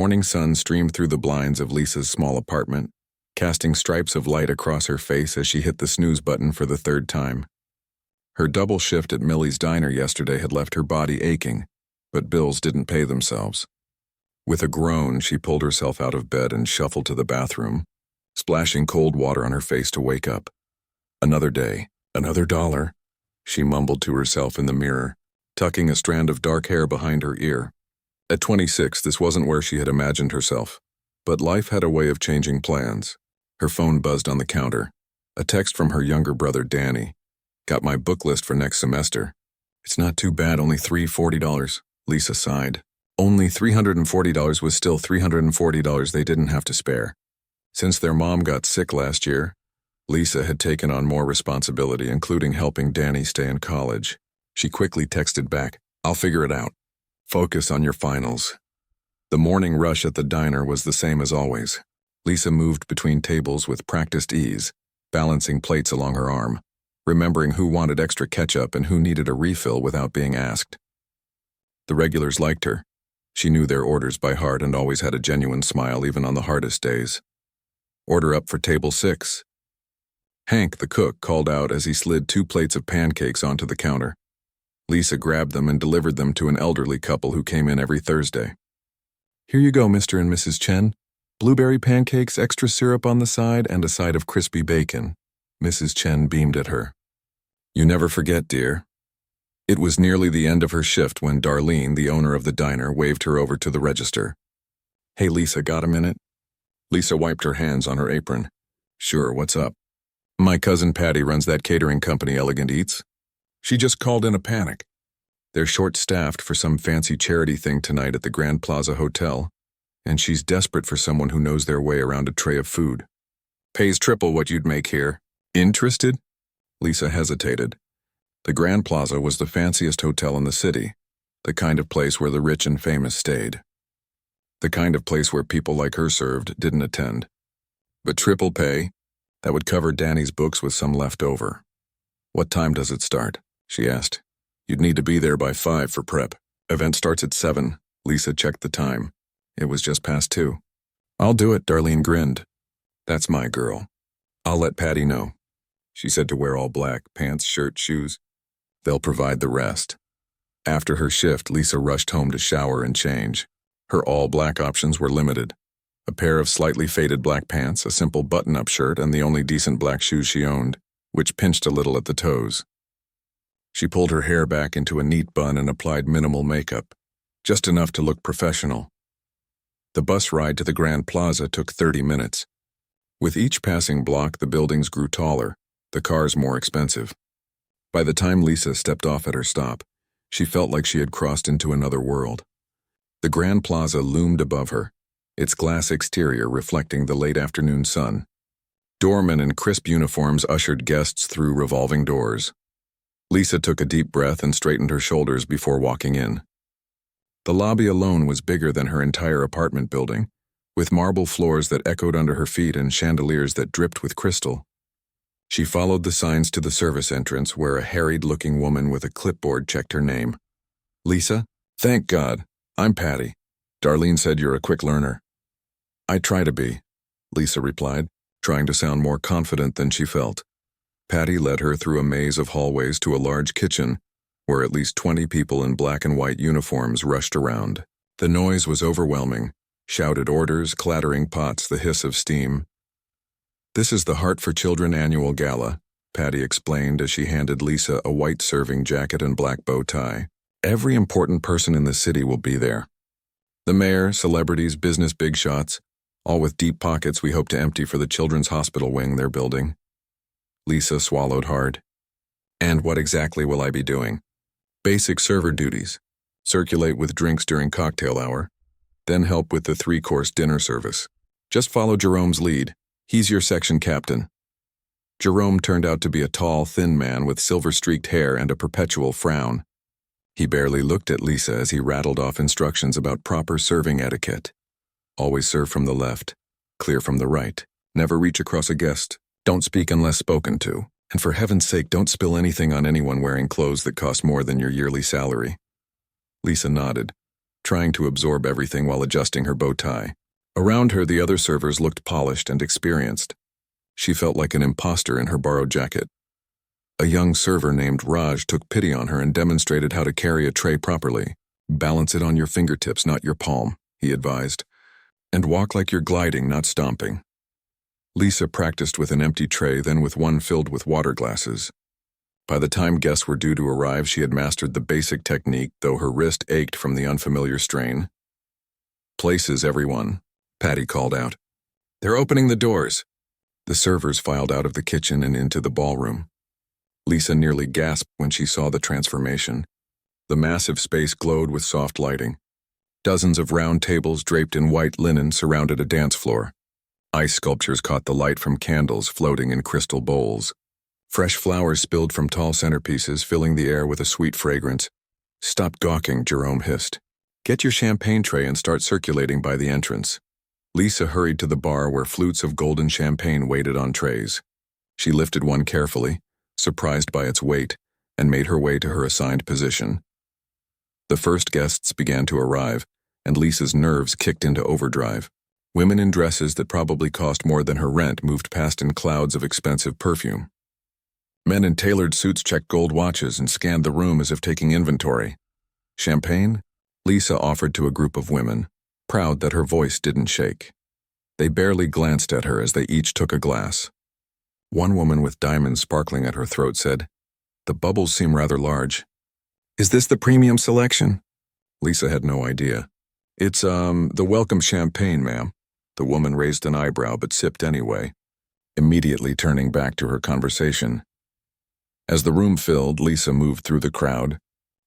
morning sun streamed through the blinds of Lisa's small apartment, casting stripes of light across her face as she hit the snooze button for the third time. Her double shift at Millie's diner yesterday had left her body aching, but bills didn't pay themselves. With a groan, she pulled herself out of bed and shuffled to the bathroom, splashing cold water on her face to wake up. Another day, another dollar, she mumbled to herself in the mirror, tucking a strand of dark hair behind her ear. At 26, this wasn't where she had imagined herself, but life had a way of changing plans. Her phone buzzed on the counter. A text from her younger brother, Danny. Got my book list for next semester. It's not too bad, only $340. Lisa sighed. Only $340 was still $340 they didn't have to spare. Since their mom got sick last year, Lisa had taken on more responsibility, including helping Danny stay in college. She quickly texted back, "I'll figure it out. Focus on your finals." The morning rush at the diner was the same as always. Lisa moved between tables with practiced ease, balancing plates along her arm, remembering who wanted extra ketchup and who needed a refill without being asked. The regulars liked her. She knew their orders by heart and always had a genuine smile even on the hardest days. "Order up for table 6. Hank, the cook, called out as he slid 2 plates of pancakes onto the counter. Lisa grabbed them and delivered them to an elderly couple who came in every Thursday. "Here you go, Mr. and Mrs. Chen. Blueberry pancakes, extra syrup on the side, and a side of crispy bacon." Mrs. Chen beamed at her. "You never forget, dear." It was nearly the end of her shift when Darlene, the owner of the diner, waved her over to the register. "Hey, Lisa, got a minute?" Lisa wiped her hands on her apron. "Sure, what's up?" "My cousin Patty runs that catering company, Elegant Eats. She just called in a panic. They're short-staffed for some fancy charity thing tonight at the Grand Plaza Hotel, and she's desperate for someone who knows their way around a tray of food. Pays triple what you'd make here. Interested?" Lisa hesitated. The Grand Plaza was the fanciest hotel in the city, the kind of place where the rich and famous stayed. The kind of place where people like her served didn't attend. But triple pay? That would cover Danny's books with some left over. "What time does it start?" she asked. "You'd need to be there by 5 for prep. Event starts at 7. Lisa checked the time. It was just past 2. "I'll do it," Darlene grinned. "That's my girl. I'll let Patty know." She said to wear all black, pants, shirt, shoes. They'll provide the rest. After her shift, Lisa rushed home to shower and change. Her all-black options were limited. A pair of slightly faded black pants, a simple button-up shirt, and the only decent black shoes she owned, which pinched a little at the toes. She pulled her hair back into a neat bun and applied minimal makeup, just enough to look professional. The bus ride to the Grand Plaza took 30 minutes. With each passing block, the buildings grew taller, the cars more expensive. By the time Lisa stepped off at her stop, she felt like she had crossed into another world. The Grand Plaza loomed above her, its glass exterior reflecting the late afternoon sun. Doormen in crisp uniforms ushered guests through revolving doors. Lisa took a deep breath and straightened her shoulders before walking in. The lobby alone was bigger than her entire apartment building, with marble floors that echoed under her feet and chandeliers that dripped with crystal. She followed the signs to the service entrance where a harried-looking woman with a clipboard checked her name. "Lisa? Thank God. I'm Patty. Darlene said you're a quick learner." "I try to be," Lisa replied, trying to sound more confident than she felt. Patty led her through a maze of hallways to a large kitchen, where at least 20 people in black and white uniforms rushed around. The noise was overwhelming. Shouted orders, clattering pots, the hiss of steam. "This is the Heart for Children annual gala," Patty explained as she handed Lisa a white serving jacket and black bow tie. "Every important person in the city will be there. The mayor, celebrities, business big shots, all with deep pockets we hope to empty for the children's hospital wing they're building." Lisa swallowed hard. "And what exactly will I be doing?" "Basic server duties. Circulate with drinks during cocktail hour. Then help with the 3-course dinner service. Just follow Jerome's lead. He's your section captain." Jerome turned out to be a tall, thin man with silver-streaked hair and a perpetual frown. He barely looked at Lisa as he rattled off instructions about proper serving etiquette. Always serve from the left, clear from the right, never reach across a guest, don't speak unless spoken to, and for heaven's sake don't spill anything on anyone wearing clothes that cost more than your yearly salary. Lisa nodded. trying to absorb everything while adjusting her bow tie. Around her, the other servers looked polished and experienced. She felt like an imposter in her borrowed jacket. A young server named Raj took pity on her and demonstrated how to carry a tray properly. "Balance it on your fingertips, not your palm," he advised. "And walk like you're gliding, not stomping." Lisa practiced with an empty tray, then with one filled with water glasses. By the time guests were due to arrive, she had mastered the basic technique, though her wrist ached from the unfamiliar strain. "Places, everyone," Patty called out. "They're opening the doors." The servers filed out of the kitchen and into the ballroom. Lisa nearly gasped when she saw the transformation. The massive space glowed with soft lighting. Dozens of round tables draped in white linen surrounded a dance floor. Ice sculptures caught the light from candles floating in crystal bowls. Fresh flowers spilled from tall centerpieces, filling the air with a sweet fragrance. "Stop gawking," Jerome hissed. "Get your champagne tray and start circulating by the entrance." Lisa hurried to the bar where flutes of golden champagne waited on trays. She lifted one carefully, surprised by its weight, and made her way to her assigned position. The first guests began to arrive, and Lisa's nerves kicked into overdrive. Women in dresses that probably cost more than her rent moved past in clouds of expensive perfume. Men in tailored suits checked gold watches and scanned the room as if taking inventory. "Champagne?" Lisa offered to a group of women, proud that her voice didn't shake. They barely glanced at her as they each took a glass. One woman with diamonds sparkling at her throat said, "The bubbles seem rather large." "Is this the premium selection?" Lisa had no idea. "It's, the welcome champagne, ma'am." The woman raised an eyebrow but sipped anyway, immediately turning back to her conversation. As the room filled, Lisa moved through the crowd,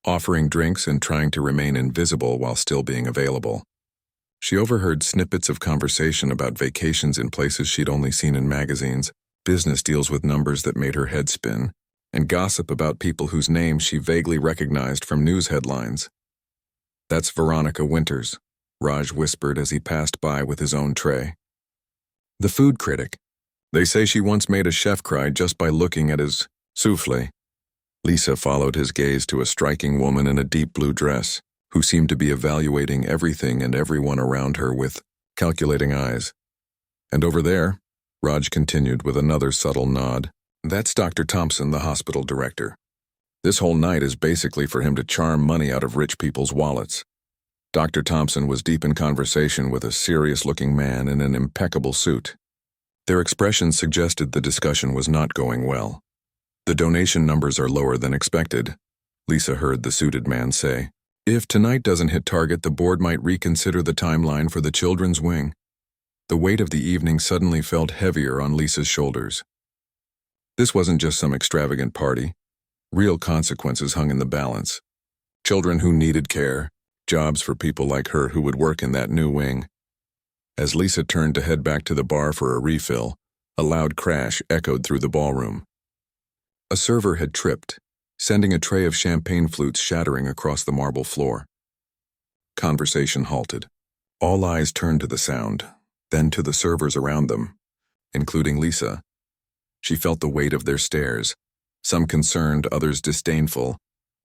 offering drinks and trying to remain invisible while still being available. She overheard snippets of conversation about vacations in places she'd only seen in magazines, business deals with numbers that made her head spin, and gossip about people whose names she vaguely recognized from news headlines. "That's Veronica Winters," Raj whispered as he passed by with his own tray. "The food critic. They say she once made a chef cry just by looking at his souffle." Lisa followed his gaze to a striking woman in a deep blue dress, who seemed to be evaluating everything and everyone around her with calculating eyes. "And over there," Raj continued with another subtle nod, "that's Dr. Thompson, the hospital director. This whole night is basically for him to charm money out of rich people's wallets." Dr. Thompson was deep in conversation with a serious-looking man in an impeccable suit. Their expressions suggested the discussion was not going well. "The donation numbers are lower than expected," Lisa heard the suited man say. "If tonight doesn't hit target, the board might reconsider the timeline for the children's wing." The weight of the evening suddenly felt heavier on Lisa's shoulders. This wasn't just some extravagant party. Real consequences hung in the balance. Children who needed care, jobs for people like her who would work in that new wing. As Lisa turned to head back to the bar for a refill, a loud crash echoed through the ballroom. A server had tripped, sending a tray of champagne flutes shattering across the marble floor. Conversation halted. All eyes turned to the sound, then to the servers around them, including Lisa. She felt the weight of their stares, some concerned, others disdainful,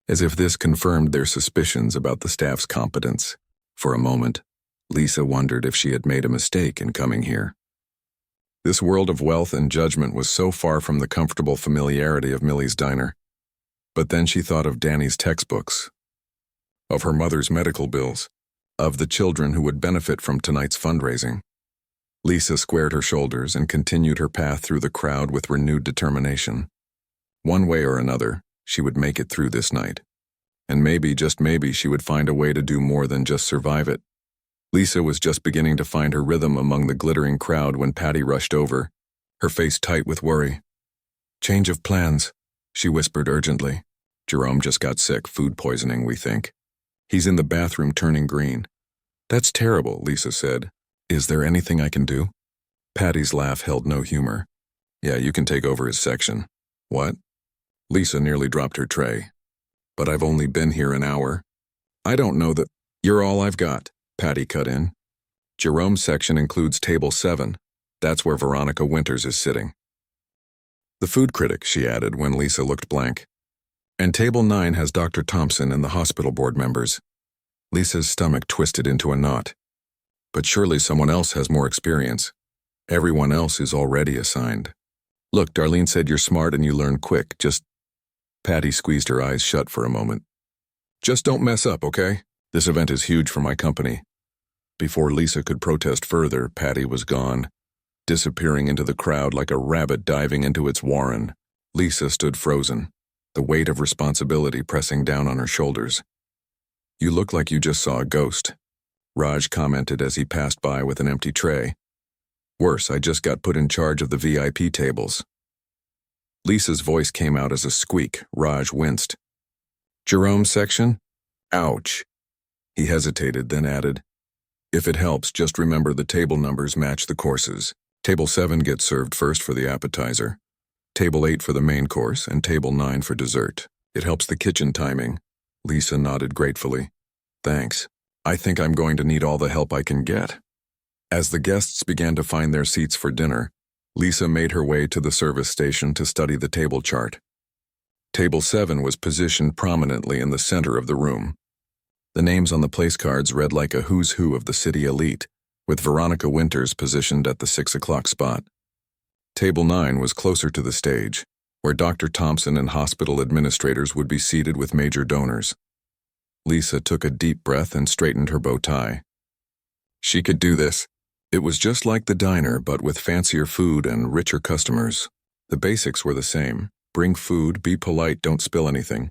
as if this confirmed their suspicions about the staff's competence. For a moment, Lisa wondered if she had made a mistake in coming here. This world of wealth and judgment was so far from the comfortable familiarity of Millie's diner. But then she thought of Danny's textbooks, of her mother's medical bills, of the children who would benefit from tonight's fundraising. Lisa squared her shoulders and continued her path through the crowd with renewed determination. One way or another, she would make it through this night. And maybe, just maybe, she would find a way to do more than just survive it. Lisa was just beginning to find her rhythm among the glittering crowd when Patty rushed over, her face tight with worry. "Change of plans," she whispered urgently. "Jerome just got sick, food poisoning, we think. He's in the bathroom turning green." "That's terrible," Lisa said. "Is there anything I can do?" Patty's laugh held no humor. "Yeah, you can take over his section." "What?" Lisa nearly dropped her tray. "But I've only been here an hour." "I don't know that." "You're all I've got," Patty cut in. "Jerome's section includes table 7. That's where Veronica Winters is sitting." "The food critic," she added when Lisa looked blank. "And table 9 has Dr. Thompson and the hospital board members." Lisa's stomach twisted into a knot. But surely someone else has more experience. Everyone else is already assigned. Look, Darlene said you're smart and you learn quick. Patty squeezed her eyes shut for a moment. Just don't mess up, okay? This event is huge for my company. Before Lisa could protest further, Patty was gone, disappearing into the crowd like a rabbit diving into its warren. Lisa stood frozen, the weight of responsibility pressing down on her shoulders. You look like you just saw a ghost, Raj commented as he passed by with an empty tray. Worse, I just got put in charge of the VIP tables. Lisa's voice came out as a squeak. Raj winced. Jerome's section? Ouch. He hesitated, then added, if it helps, just remember the table numbers match the courses. Table 7 gets served first for the appetizer, Table 8 for the main course, and Table 9 for dessert. It helps the kitchen timing. Lisa nodded gratefully. Thanks. I think I'm going to need all the help I can get. As the guests began to find their seats for dinner, Lisa made her way to the service station to study the table chart. Table 7 was positioned prominently in the center of the room. The names on the place cards read like a who's who of the city elite, with Veronica Winters positioned at the 6 o'clock spot. Table 9 was closer to the stage, where Dr. Thompson and hospital administrators would be seated with major donors. Lisa took a deep breath and straightened her bow tie. She could do this. It was just like the diner, but with fancier food and richer customers. The basics were the same. Bring food, be polite, don't spill anything.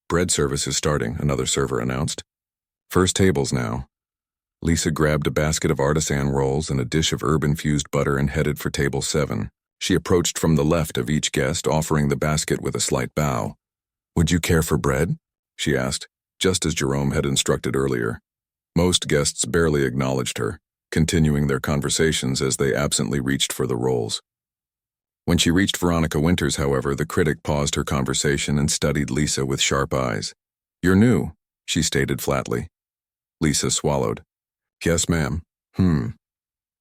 Bread service is starting, another server announced. First tables now. Lisa grabbed a basket of artisan rolls and a dish of herb-infused butter and headed for Table 7. She approached from the left of each guest, offering the basket with a slight bow. Would you care for bread? She asked, just as Jerome had instructed earlier. Most guests barely acknowledged her, continuing their conversations as they absently reached for the rolls. When she reached Veronica Winters, however, the critic paused her conversation and studied Lisa with sharp eyes. You're new, she stated flatly. Lisa swallowed. Yes, ma'am.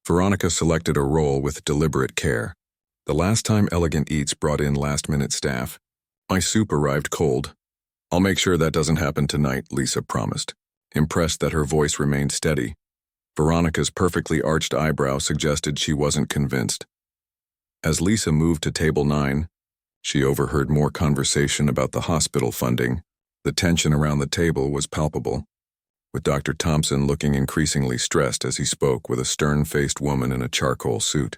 Veronica selected a roll with deliberate care. The last time Elegant Eats brought in last-minute staff, my soup arrived cold. I'll make sure that doesn't happen tonight, Lisa promised, impressed that her voice remained steady. Veronica's perfectly arched eyebrow suggested she wasn't convinced. As Lisa moved to Table 9, she overheard more conversation about the hospital funding. The tension around the table was palpable, with Dr. Thompson looking increasingly stressed as he spoke with a stern-faced woman in a charcoal suit.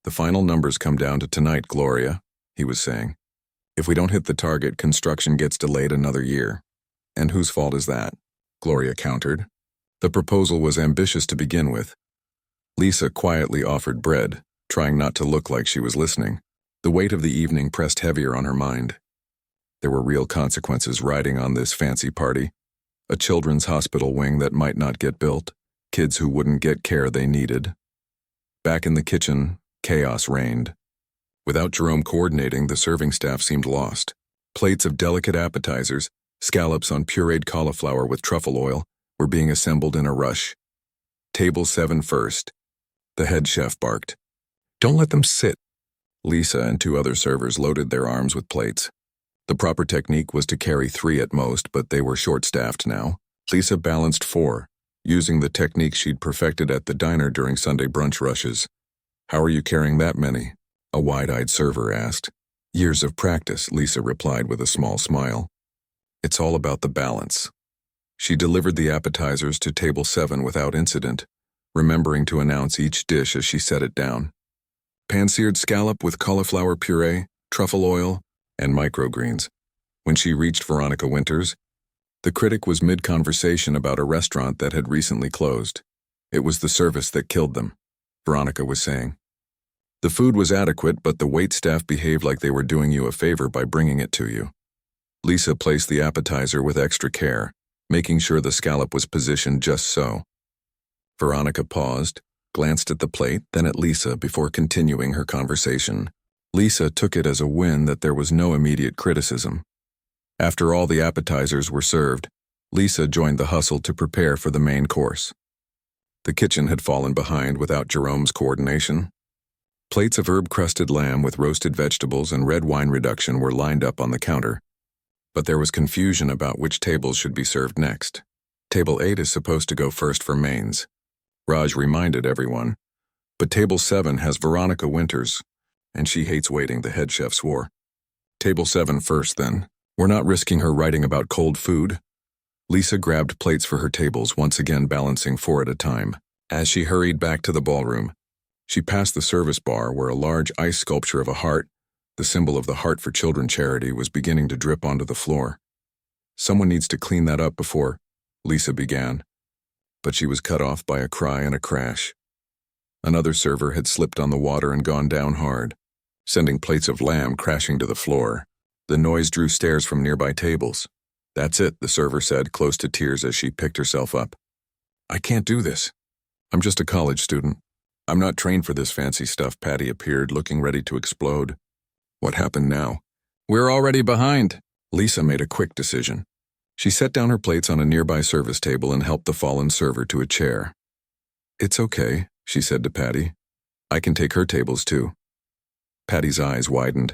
The final numbers come down to tonight, Gloria, he was saying. If we don't hit the target, construction gets delayed another year. And whose fault is that? Gloria countered. The proposal was ambitious to begin with. Lisa quietly offered bread, trying not to look like she was listening. The weight of the evening pressed heavier on her mind. There were real consequences riding on this fancy party. A children's hospital wing that might not get built, kids who wouldn't get care they needed. Back in the kitchen, chaos reigned. Without Jerome coordinating, the serving staff seemed lost. Plates of delicate appetizers, scallops on pureed cauliflower with truffle oil, were being assembled in a rush. Table 7 first. The head chef barked. Don't let them sit. Lisa and 2 other servers loaded their arms with plates. The proper technique was to carry 3 at most, but they were short-staffed now. Lisa balanced 4, using the technique she'd perfected at the diner during Sunday brunch rushes. How are you carrying that many? A wide-eyed server asked. Years of practice, Lisa replied with a small smile. It's all about the balance. She delivered the appetizers to Table 7 without incident, remembering to announce each dish as she set it down. Pan-seared scallop with cauliflower puree, truffle oil, and microgreens. When she reached Veronica Winters, the critic was mid-conversation about a restaurant that had recently closed. It was the service that killed them, Veronica was saying. The food was adequate, but the waitstaff behaved like they were doing you a favor by bringing it to you. Lisa placed the appetizer with extra care, making sure the scallop was positioned just so. Veronica paused, glanced at the plate, then at Lisa before continuing her conversation. Lisa took it as a win that there was no immediate criticism. After all the appetizers were served, Lisa joined the hustle to prepare for the main course. The kitchen had fallen behind without Jerome's coordination. Plates of herb-crusted lamb with roasted vegetables and red wine reduction were lined up on the counter, but there was confusion about which tables should be served next. Table 8 is supposed to go first for mains. Raj reminded everyone. But Table 7 has Veronica Winters, and she hates waiting, the head chef swore. Table 7 first, then. We're not risking her writing about cold food. Lisa grabbed plates for her tables, once again balancing 4 at a time. As she hurried back to the ballroom, she passed the service bar where a large ice sculpture of a heart, the symbol of the Heart for Children charity, was beginning to drip onto the floor. Someone needs to clean that up before, Lisa began. But she was cut off by a cry and a crash. Another server had slipped on the water and gone down hard, sending plates of lamb crashing to the floor. The noise drew stares from nearby tables. That's it, the server said, close to tears as she picked herself up. I can't do this. I'm just a college student. I'm not trained for this fancy stuff. Patty appeared, looking ready to explode. What happened now? We're already behind. Lisa made a quick decision. She set down her plates on a nearby service table and helped the fallen server to a chair. It's okay, she said to Patty. I can take her tables too. Patty's eyes widened.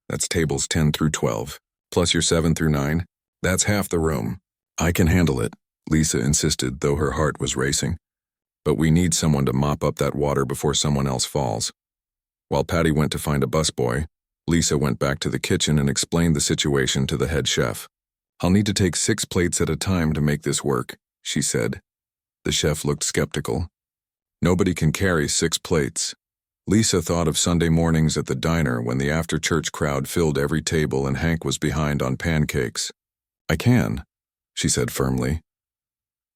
That's tables 10 through 12, plus your 7 through 9. That's half the room. I can handle it, Lisa insisted, though her heart was racing. But we need someone to mop up that water before someone else falls. While Patty went to find a busboy, Lisa went back to the kitchen and explained the situation to the head chef. I'll need to take 6 plates at a time to make this work, she said. The chef looked skeptical. Nobody can carry 6 plates. Lisa thought of Sunday mornings at the diner when the after-church crowd filled every table and Hank was behind on pancakes. I can, she said firmly.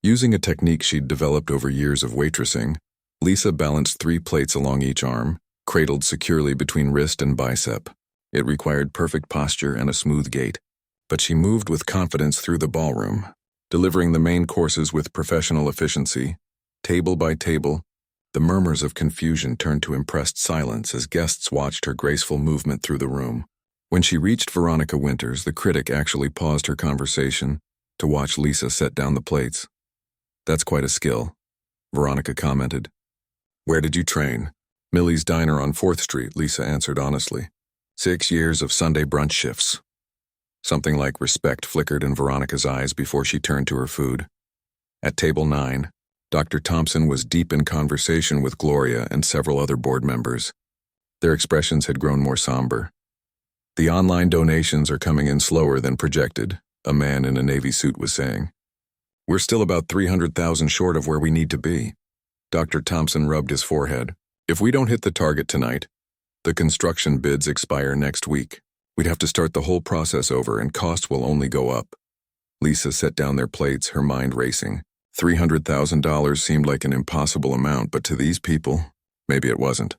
Using a technique she'd developed over years of waitressing, Lisa balanced 3 plates along each arm, cradled securely between wrist and bicep. It required perfect posture and a smooth gait, but she moved with confidence through the ballroom, delivering the main courses with professional efficiency. Table by table, the murmurs of confusion turned to impressed silence as guests watched her graceful movement through the room. When she reached Veronica Winters, the critic actually paused her conversation to watch Lisa set down the plates. That's quite a skill, Veronica commented. Where did you train? Millie's Diner on 4th Street, Lisa answered honestly. 6 years of Sunday brunch shifts. Something like respect flickered in Veronica's eyes before she turned to her food. At table 9, Dr. Thompson was deep in conversation with Gloria and several other board members. Their expressions had grown more somber. The online donations are coming in slower than projected, a man in a navy suit was saying. We're still about 300,000 short of where we need to be. Dr. Thompson rubbed his forehead. If we don't hit the target tonight, the construction bids expire next week. We'd have to start the whole process over and costs will only go up. Lisa set down their plates, her mind racing. $300,000 seemed like an impossible amount, but to these people, maybe it wasn't.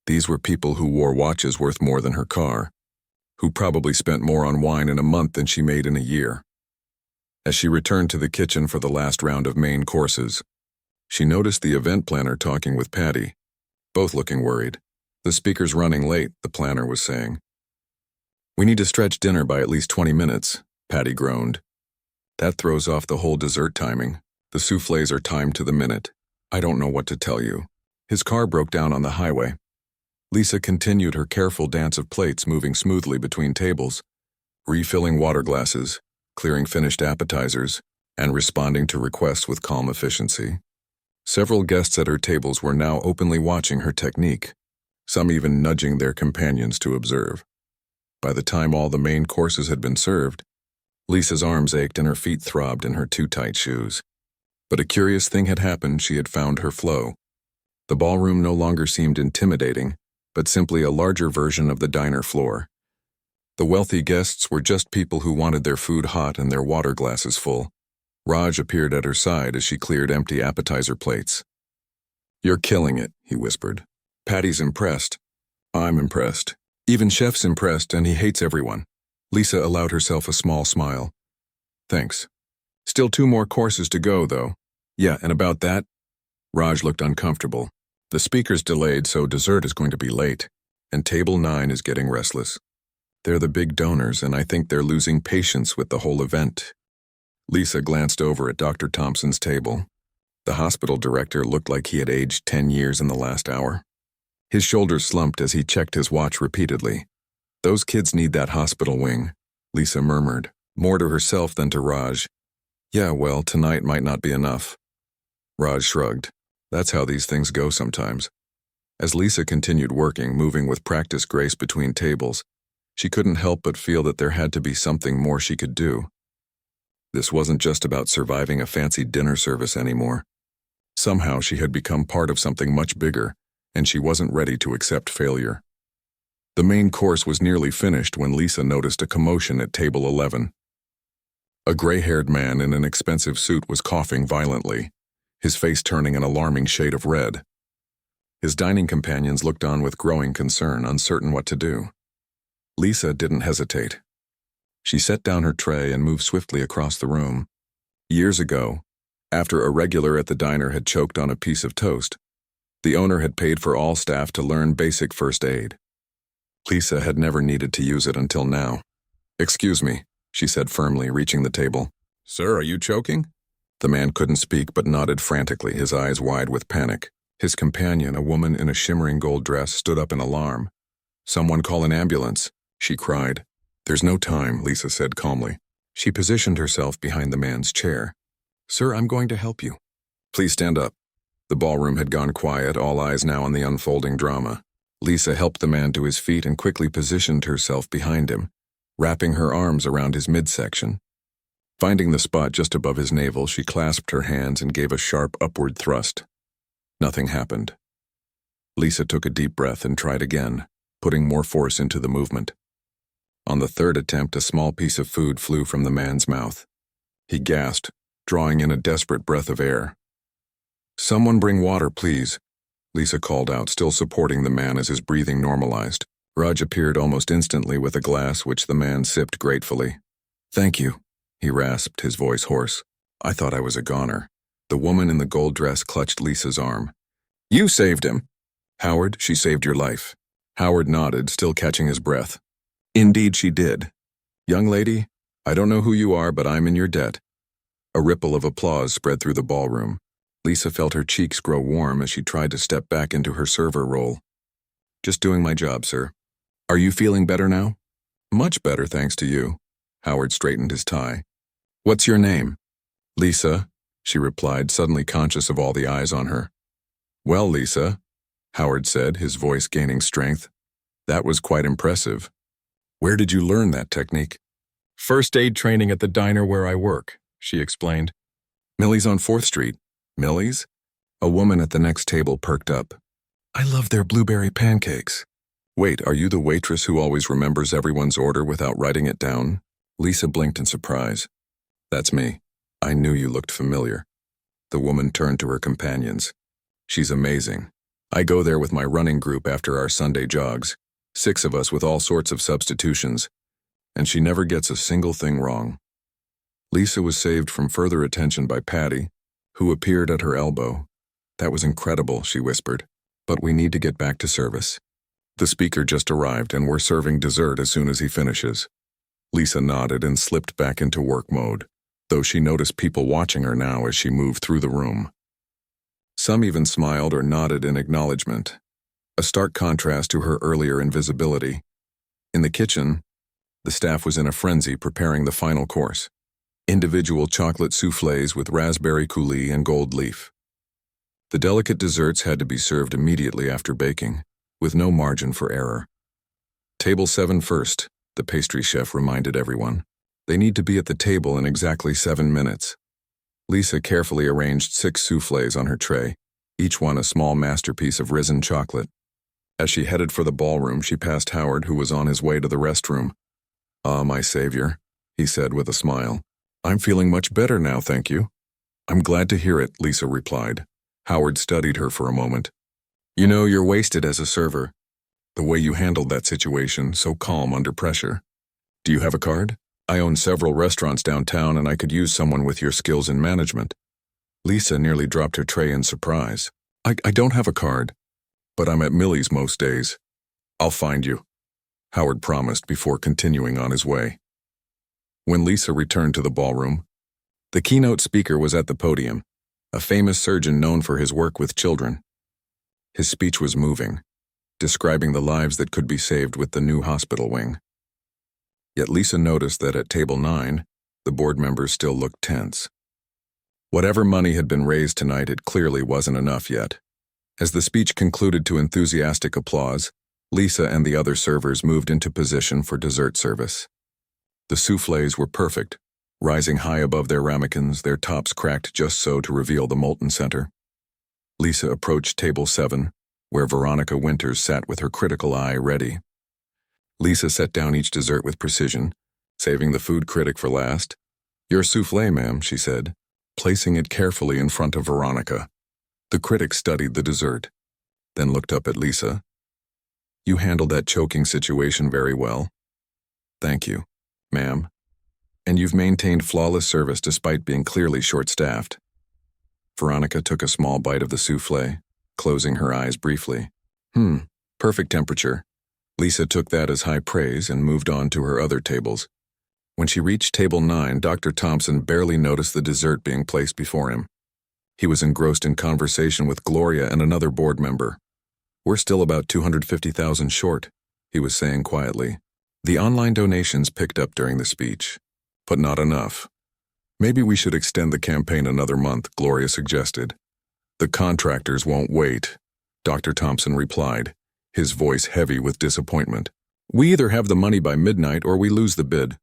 These were people who wore watches worth more than her car, who probably spent more on wine in a month than she made in a year. As she returned to the kitchen for the last round of main courses, she noticed the event planner talking with Patty, both looking worried. The speaker's running late, the planner was saying. We need to stretch dinner by at least 20 minutes, Patty groaned. That throws off the whole dessert timing. The soufflés are timed to the minute. I don't know what to tell you. His car broke down on the highway. Lisa continued her careful dance of plates, moving smoothly between tables, refilling water glasses, clearing finished appetizers, and responding to requests with calm efficiency. Several guests at her tables were now openly watching her technique, some even nudging their companions to observe. By the time all the main courses had been served, Lisa's arms ached and her feet throbbed in her too tight shoes. But a curious thing had happened. She had found her flow. The ballroom no longer seemed intimidating, but simply a larger version of the diner floor. The wealthy guests were just people who wanted their food hot and their water glasses full. Raj appeared at her side as she cleared empty appetizer plates. You're killing it, he whispered. Patty's impressed. I'm impressed. Even Chef's impressed, and he hates everyone. Lisa allowed herself a small smile. Thanks. Still 2 more courses to go, though. Yeah, and about that? Raj looked uncomfortable. The speaker's delayed, so dessert is going to be late, and table 9 is getting restless. They're the big donors, and I think they're losing patience with the whole event. Lisa glanced over at Dr. Thompson's table. The hospital director looked like he had aged 10 years in the last hour. His shoulders slumped as he checked his watch repeatedly. Those kids need that hospital wing, Lisa murmured, more to herself than to Raj. Yeah, well, tonight might not be enough. Raj shrugged. That's how these things go sometimes. As Lisa continued working, moving with practiced grace between tables, she couldn't help but feel that there had to be something more she could do. This wasn't just about surviving a fancy dinner service anymore. Somehow she had become part of something much bigger, and she wasn't ready to accept failure. The main course was nearly finished when Lisa noticed a commotion at table 11. A gray-haired man in an expensive suit was coughing violently, his face turning an alarming shade of red. His dining companions looked on with growing concern, uncertain what to do. Lisa didn't hesitate. She set down her tray and moved swiftly across the room. Years ago, after a regular at the diner had choked on a piece of toast, the owner had paid for all staff to learn basic first aid. Lisa had never needed to use it until now. "Excuse me," she said firmly, reaching the table. "Sir, are you choking?" The man couldn't speak but nodded frantically, his eyes wide with panic. His companion, a woman in a shimmering gold dress, stood up in alarm. "Someone call an ambulance," she cried. "There's no time," Lisa said calmly. She positioned herself behind the man's chair. "Sir, I'm going to help you." "Please stand up." The ballroom had gone quiet, all eyes now on the unfolding drama. Lisa helped the man to his feet and quickly positioned herself behind him, wrapping her arms around his midsection. Finding the spot just above his navel, she clasped her hands and gave a sharp upward thrust. Nothing happened. Lisa took a deep breath and tried again, putting more force into the movement. On the third attempt, a small piece of food flew from the man's mouth. He gasped, drawing in a desperate breath of air. "Someone bring water, please," Lisa called out, still supporting the man as his breathing normalized. Raj appeared almost instantly with a glass which the man sipped gratefully. "Thank you," he rasped, his voice hoarse. "I thought I was a goner." The woman in the gold dress clutched Lisa's arm. "You saved him." "Howard, she saved your life." Howard nodded, still catching his breath. "Indeed she did. Young lady, I don't know who you are, but I'm in your debt." A ripple of applause spread through the ballroom. Lisa felt her cheeks grow warm as she tried to step back into her server role. "Just doing my job, sir." "Are you feeling better now?" "Much better, thanks to you." Howard straightened his tie. "What's your name?" "Lisa," she replied, suddenly conscious of all the eyes on her. "Well, Lisa," Howard said, his voice gaining strength, "that was quite impressive. Where did you learn that technique?" "First aid training at the diner where I work," she explained. "Millie's on 4th Street. Millie's?" A woman at the next table perked up. "I love their blueberry pancakes." "Wait, are you the waitress who always remembers everyone's order without writing it down?" Lisa blinked in surprise. "That's me. I knew you looked familiar." The woman turned to her companions. "She's amazing. I go there with my running group after our Sunday jogs, 6 of us with all sorts of substitutions, and she never gets a single thing wrong." Lisa was saved from further attention by Patty, who appeared at her elbow. "That was incredible," she whispered, "but we need to get back to service. The speaker just arrived and we're serving dessert as soon as he finishes." Lisa nodded and slipped back into work mode, though she noticed people watching her now as she moved through the room. Some even smiled or nodded in acknowledgement, a stark contrast to her earlier invisibility. In the kitchen, the staff was in a frenzy preparing the final course, individual chocolate soufflés with raspberry coulis and gold leaf. The delicate desserts had to be served immediately after baking, with no margin for error. "Table 7 first," the pastry chef reminded everyone. "They need to be at the table in exactly 7 minutes." Lisa carefully arranged 6 soufflés on her tray, each one a small masterpiece of risen chocolate. As she headed for the ballroom, she passed Howard, who was on his way to the restroom. "Ah, my savior," he said with a smile. "I'm feeling much better now, thank you." "I'm glad to hear it," Lisa replied. Howard studied her for a moment. "You know, you're wasted as a server. The way you handled that situation, so calm under pressure. Do you have a card? I own several restaurants downtown and I could use someone with your skills in management." Lisa nearly dropped her tray in surprise. I don't have a card, but I'm at Millie's most days. I'll find you," Howard promised before continuing on his way. When Lisa returned to the ballroom, the keynote speaker was at the podium, a famous surgeon known for his work with children. His speech was moving, describing the lives that could be saved with the new hospital wing. Yet Lisa noticed that at table 9, the board members still looked tense. Whatever money had been raised tonight, it clearly wasn't enough yet. As the speech concluded to enthusiastic applause, Lisa and the other servers moved into position for dessert service. The soufflés were perfect, rising high above their ramekins, their tops cracked just so to reveal the molten center. Lisa approached table 7, where Veronica Winters sat with her critical eye ready. Lisa set down each dessert with precision, saving the food critic for last. "Your soufflé, ma'am," she said, placing it carefully in front of Veronica. The critic studied the dessert, then looked up at Lisa. "You handled that choking situation very well." "Thank you, ma'am. And you've maintained flawless service despite being clearly short-staffed." Veronica took a small bite of the soufflé, closing her eyes briefly. Perfect temperature." Lisa took that as high praise and moved on to her other tables. When she reached table 9, Dr. Thompson barely noticed the dessert being placed before him. He was engrossed in conversation with Gloria and another board member. "We're still about $250,000 short," he was saying quietly. The online donations picked up during the speech, but not enough. "Maybe we should extend the campaign another month," Gloria suggested. "The contractors won't wait," Dr. Thompson replied, his voice heavy with disappointment. "We either have the money by midnight or we lose the bid."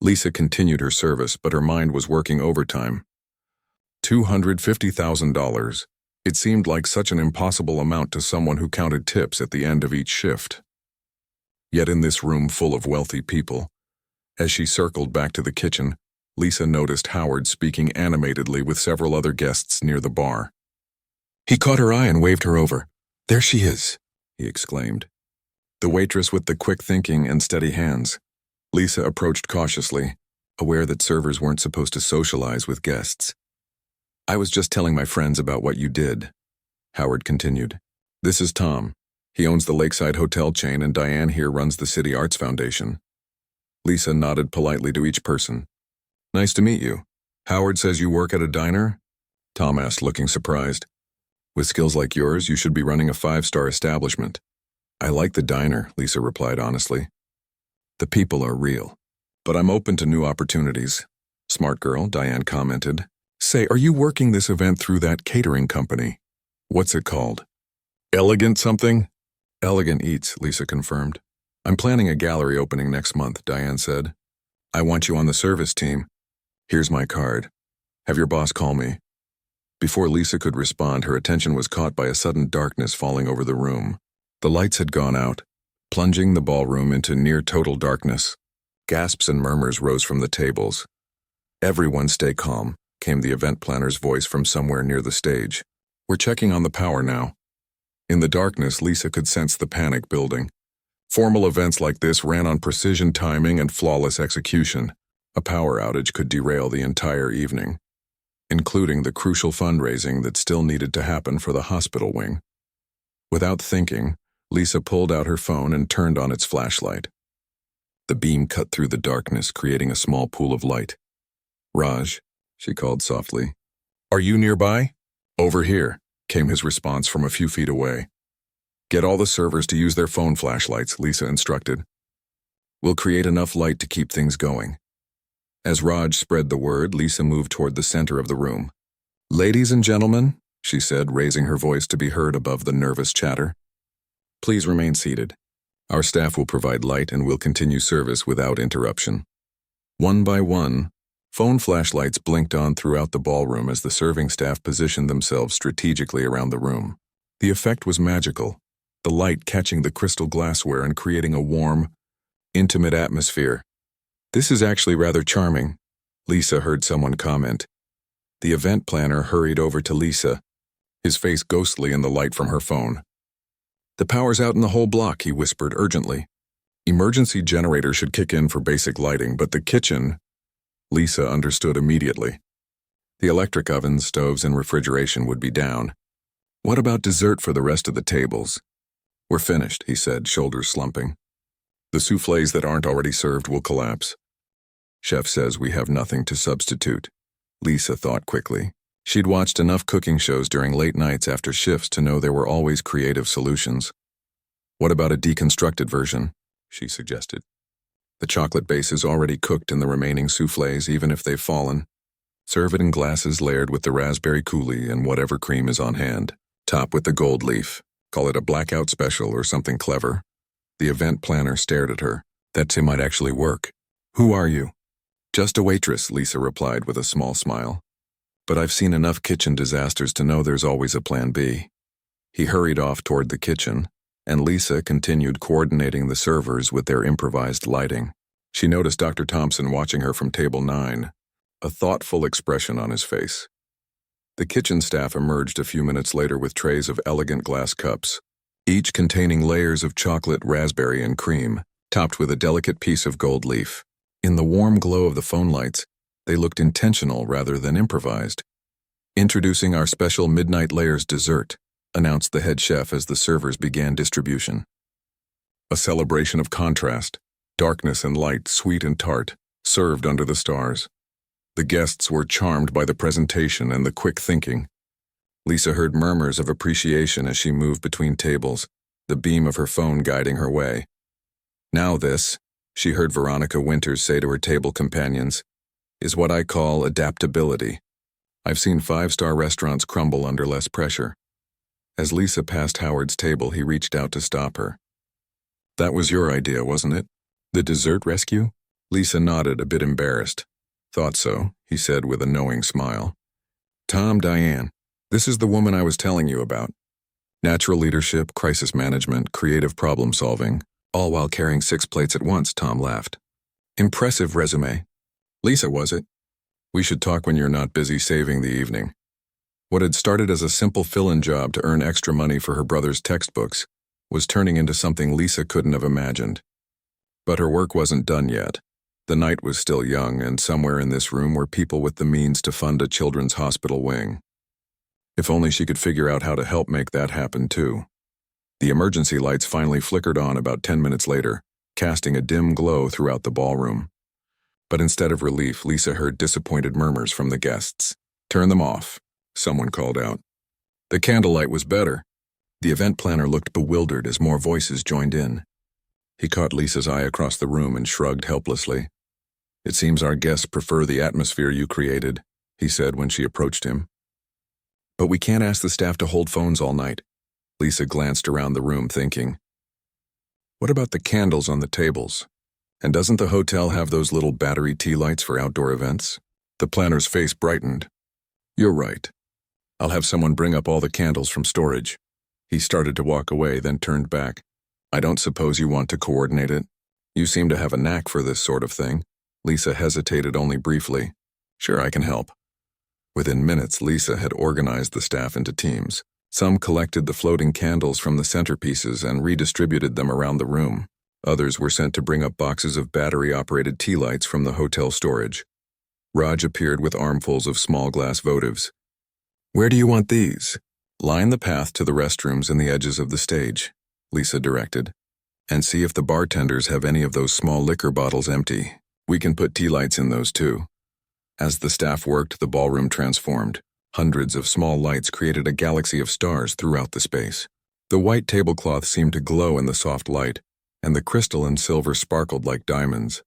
Lisa continued her service, but her mind was working overtime. $250,000. It seemed like such an impossible amount to someone who counted tips at the end of each shift. Yet in this room full of wealthy people, as she circled back to the kitchen, Lisa noticed Howard speaking animatedly with several other guests near the bar. He caught her eye and waved her over. "There she is," he exclaimed. The waitress with the quick thinking and steady hands. Lisa approached cautiously, aware that servers weren't supposed to socialize with guests. "I was just telling my friends about what you did," Howard continued. "This is Tom. He owns the Lakeside Hotel chain, and Diane here runs the City Arts Foundation." Lisa nodded politely to each person. "Nice to meet you. Howard says you work at a diner?" Tom asked, looking surprised. "With skills like yours, you should be running a 5-star establishment." "I like the diner," Lisa replied honestly. "The people are real. But I'm open to new opportunities." "Smart girl," Diane commented. "Say, are you working this event through that catering company? What's it called? Elegant something?" "Elegant Eats," Lisa confirmed. "I'm planning a gallery opening next month," Diane said. "I want you on the service team. Here's my card. Have your boss call me." Before Lisa could respond, her attention was caught by a sudden darkness falling over the room. The lights had gone out, plunging the ballroom into near-total darkness. Gasps and murmurs rose from the tables. "Everyone stay calm," came the event planner's voice from somewhere near the stage. "We're checking on the power now." In the darkness, Lisa could sense the panic building. Formal events like this ran on precision timing and flawless execution. A power outage could derail the entire evening, including the crucial fundraising that still needed to happen for the hospital wing. Without thinking, Lisa pulled out her phone and turned on its flashlight. The beam cut through the darkness, creating a small pool of light. "Raj," she called softly. "Are you nearby?" "Over here," came his response from a few feet away. "Get all the servers to use their phone flashlights," Lisa instructed. "We'll create enough light to keep things going." As Raj spread the word, Lisa moved toward the center of the room. "Ladies and gentlemen," she said, raising her voice to be heard above the nervous chatter, "please remain seated. Our staff will provide light and will continue service without interruption." One by one, phone flashlights blinked on throughout the ballroom as the serving staff positioned themselves strategically around the room. The effect was magical, the light catching the crystal glassware and creating a warm, intimate atmosphere. "This is actually rather charming," Lisa heard someone comment. The event planner hurried over to Lisa, his face ghostly in the light from her phone. "The power's out in the whole block," he whispered urgently. "Emergency generator should kick in for basic lighting, but the kitchen—" Lisa understood immediately. The electric ovens, stoves, and refrigeration would be down. "What about dessert for the rest of the tables?" "We're finished," he said, shoulders slumping. "The soufflés that aren't already served will collapse. Chef says we have nothing to substitute." Lisa thought quickly. She'd watched enough cooking shows during late nights after shifts to know there were always creative solutions. "What about a deconstructed version?" she suggested. "The chocolate base is already cooked in the remaining soufflés, even if they've fallen." Serve it in glasses layered with the raspberry coulis and whatever cream is on hand. Top with the gold leaf. Call it a blackout special or something clever. The event planner stared at her. That might actually work. Who are you? Just a waitress, Lisa replied with a small smile. But I've seen enough kitchen disasters to know there's always a plan B. He hurried off toward the kitchen, and Lisa continued coordinating the servers with their improvised lighting. She noticed Dr. Thompson watching her from table 9, a thoughtful expression on his face. The kitchen staff emerged a few minutes later with trays of elegant glass cups, each containing layers of chocolate, raspberry, and cream, topped with a delicate piece of gold leaf. In the warm glow of the phone lights, they looked intentional rather than improvised. Introducing our special Midnight Layers dessert, announced the head chef as the servers began distribution. A celebration of contrast, darkness and light, sweet and tart, served under the stars. The guests were charmed by the presentation and the quick thinking. Lisa heard murmurs of appreciation as she moved between tables, the beam of her phone guiding her way. Now this, she heard Veronica Winters say to her table companions, is what I call adaptability. I've seen 5-star restaurants crumble under less pressure. As Lisa passed Howard's table, he reached out to stop her. That was your idea, wasn't it? The dessert rescue? Lisa nodded, a bit embarrassed. Thought so, he said with a knowing smile. Tom, Diane, this is the woman I was telling you about. Natural leadership, crisis management, creative problem solving, all while carrying 6 plates at once, Tom laughed. Impressive resume. Lisa, was it? We should talk when you're not busy saving the evening. What had started as a simple fill-in job to earn extra money for her brother's textbooks was turning into something Lisa couldn't have imagined. But her work wasn't done yet. The night was still young, and somewhere in this room were people with the means to fund a children's hospital wing. If only she could figure out how to help make that happen too. The emergency lights finally flickered on about 10 minutes later, casting a dim glow throughout the ballroom. But instead of relief, Lisa heard disappointed murmurs from the guests. Turn them off, someone called out. The candlelight was better. The event planner looked bewildered as more voices joined in. He caught Lisa's eye across the room and shrugged helplessly. It seems our guests prefer the atmosphere you created, he said when she approached him. But we can't ask the staff to hold phones all night. Lisa glanced around the room thinking. What about the candles on the tables? And doesn't the hotel have those little battery tea lights for outdoor events? The planner's face brightened. You're right. I'll have someone bring up all the candles from storage. He started to walk away, then turned back. I don't suppose you want to coordinate it? You seem to have a knack for this sort of thing. Lisa hesitated only briefly. Sure, I can help. Within minutes, Lisa had organized the staff into teams. Some collected the floating candles from the centerpieces and redistributed them around the room. Others were sent to bring up boxes of battery-operated tea lights from the hotel storage. Raj appeared with armfuls of small glass votives. Where do you want these? Line the path to the restrooms and the edges of the stage, Lisa directed. And see if the bartenders have any of those small liquor bottles empty. We can put tea lights in those too. As the staff worked, the ballroom transformed. Hundreds of small lights created a galaxy of stars throughout the space. The white tablecloth seemed to glow in the soft light, and the crystal and silver sparkled like diamonds.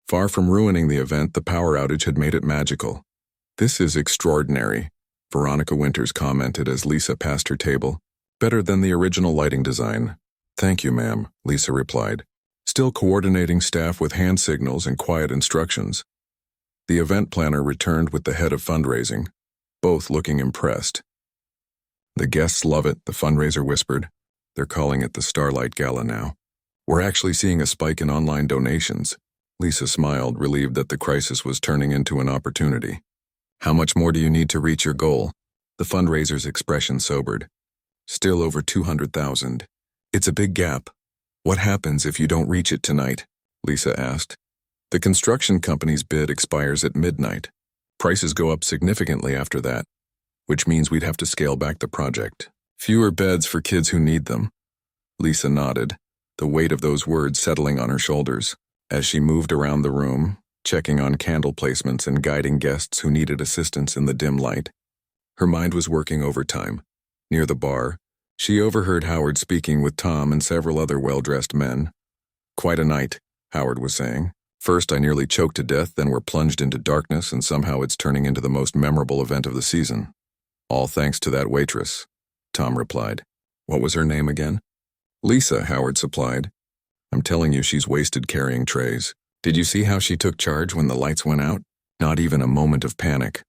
Far from ruining the event, the power outage had made it magical. This is extraordinary, Veronica Winters commented as Lisa passed her table. Better than the original lighting design. Thank you, ma'am, Lisa replied, still coordinating staff with hand signals and quiet instructions. The event planner returned with the head of fundraising, both looking impressed. The guests love it, the fundraiser whispered. They're calling it the Starlight Gala now. We're actually seeing a spike in online donations. Lisa smiled, relieved that the crisis was turning into an opportunity. How much more do you need to reach your goal? The fundraiser's expression sobered. Still over 200,000. It's a big gap. What happens if you don't reach it tonight? Lisa asked. The construction company's bid expires at midnight. Prices go up significantly after that, which means we'd have to scale back the project. Fewer beds for kids who need them. Lisa nodded, the weight of those words settling on her shoulders. As she moved around the room, checking on candle placements and guiding guests who needed assistance in the dim light, her mind was working overtime. Near the bar, she overheard Howard speaking with Tom and several other well-dressed men. Quite a night, Howard was saying. First, I nearly choked to death, then we're plunged into darkness, and somehow it's turning into the most memorable event of the season. All thanks to that waitress, Tom replied. What was her name again? Lisa, Howard supplied. I'm telling you, she's wasted carrying trays. Did you see how she took charge when the lights went out? Not even a moment of panic.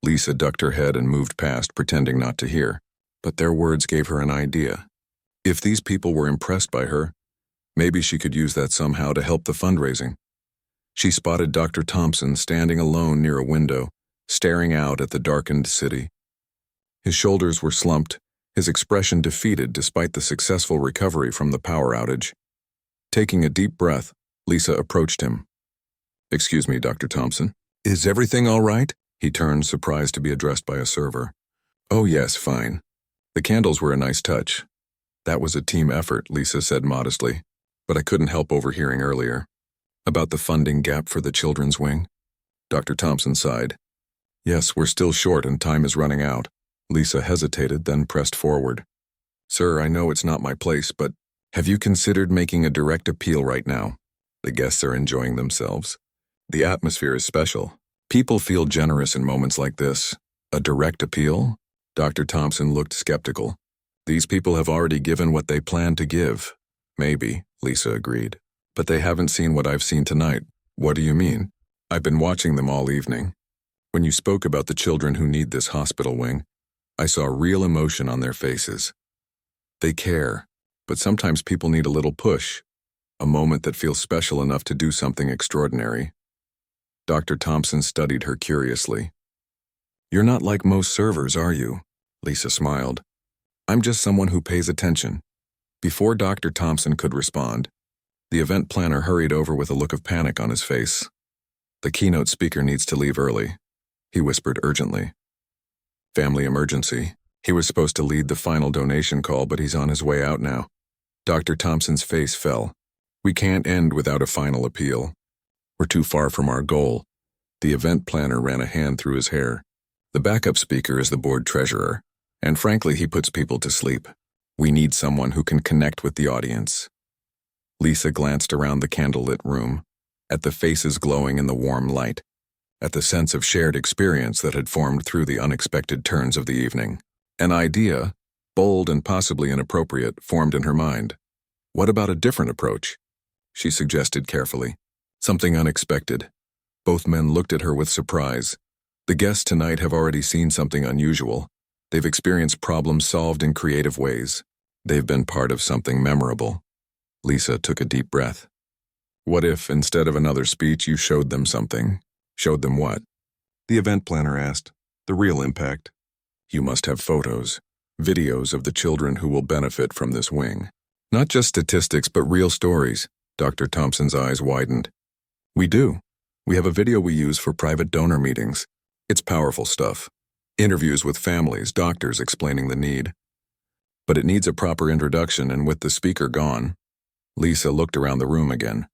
Lisa ducked her head and moved past, pretending not to hear. But their words gave her an idea. If these people were impressed by her, maybe she could use that somehow to help the fundraising. She spotted Dr. Thompson standing alone near a window, staring out at the darkened city. His shoulders were slumped, his expression defeated despite the successful recovery from the power outage. Taking a deep breath, Lisa approached him. Excuse me, Dr. Thompson. Is everything all right? He turned, surprised to be addressed by a server. Oh yes, fine. The candles were a nice touch. That was a team effort, Lisa said modestly, but I couldn't help overhearing earlier. About the funding gap for the children's wing? Dr. Thompson sighed. Yes, we're still short and time is running out. Lisa hesitated, then pressed forward. Sir, I know it's not my place, but have you considered making a direct appeal right now? The guests are enjoying themselves. The atmosphere is special. People feel generous in moments like this. A direct appeal? Dr. Thompson looked skeptical. These people have already given what they planned to give. Maybe, Lisa agreed. But they haven't seen what I've seen tonight. What do you mean? I've been watching them all evening. When you spoke about the children who need this hospital wing, I saw real emotion on their faces. They care, but sometimes people need a little push, a moment that feels special enough to do something extraordinary. Dr. Thompson studied her curiously. You're not like most servers, are you? Lisa smiled. I'm just someone who pays attention. Before Dr. Thompson could respond, the event planner hurried over with a look of panic on his face. The keynote speaker needs to leave early, he whispered urgently. Family emergency. He was supposed to lead the final donation call, but he's on his way out now. Dr. Thompson's face fell. We can't end without a final appeal. We're too far from our goal. The event planner ran a hand through his hair. The backup speaker is the board treasurer, and frankly, he puts people to sleep. We need someone who can connect with the audience. Lisa glanced around the candlelit room, at the faces glowing in the warm light, at the sense of shared experience that had formed through the unexpected turns of the evening. An idea, bold and possibly inappropriate, formed in her mind. What about a different approach? She suggested carefully. Something unexpected. Both men looked at her with surprise. The guests tonight have already seen something unusual. They've experienced problems solved in creative ways. They've been part of something memorable. Lisa took a deep breath. What if, instead of another speech, you showed them something? Showed them what? The event planner asked. The real impact. You must have photos, videos of the children who will benefit from this wing. Not just statistics, but real stories. Dr. Thompson's eyes widened. We do. We have a video we use for private donor meetings. It's powerful stuff. Interviews with families, doctors explaining the need. But it needs a proper introduction, and with the speaker gone, Lisa looked around the room again.